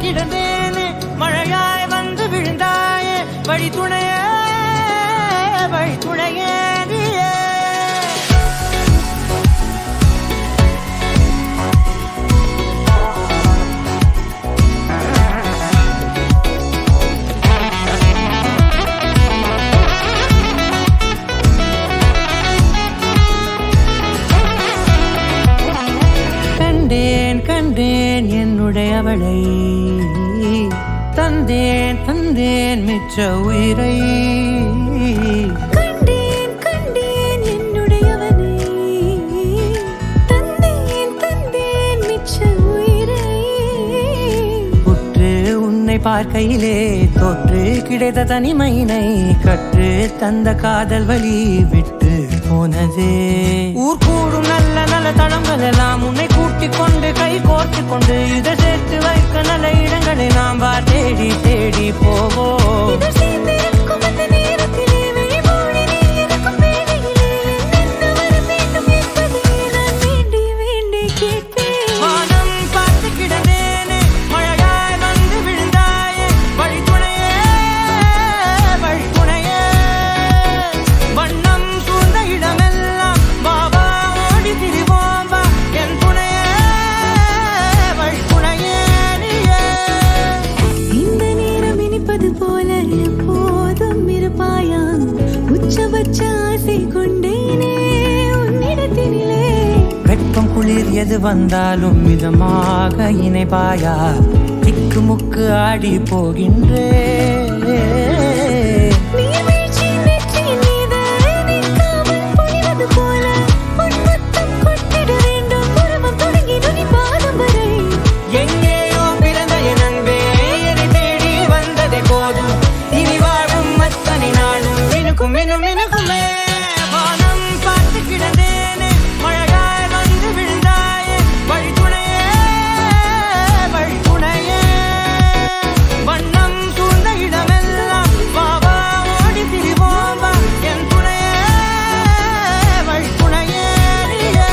கிடந்தேனே மழையாய் வந்து விழுந்தாயே வழி துணையே நீயே. கண்டேன் என்னுடையவளை தந்தேன் மிச்ச உயிரை. கண்டேன் என்னுடையவனை தந்தேன் மிச்ச உயிரை. உற்று உன்னை பார்க்கையிலே தோற்று கிடைத்த தனிமையினை கற்று தந்த காதல் வழி விட்டு போனதே. ஊர் கூடும் நல்ல நல்ல தளங்கள் எல்லாம் உன்னை கூட்டிக் கொண்டு கை கோர்த்து கொண்டு இதை சேர்த்து வைக்க நல்ல இடங்களை நாம் தேடி போவோம். வெப்பம் குளிர் எது வந்தாலும் மிதமாக இணைப்பாயா திக்கு முக்கு ஆடி போகின்றே. எங்கேயோ பிறந்த என் அன்பே என்னை தேடி வந்ததே போதும் இனி வாழும் அத்தனை நாளும் மினுக்கும் மினுக்குமே. வானம் பார்த்து கிடந்தேனே மழையாய் வந்து விழுந்தாயே வழி துணையே. வண்ணம் சூழ்ந்த இடமெல்லாம் வாவா ஓடி திரிவோம் வா என் துணையே வழி துணையே நீயே.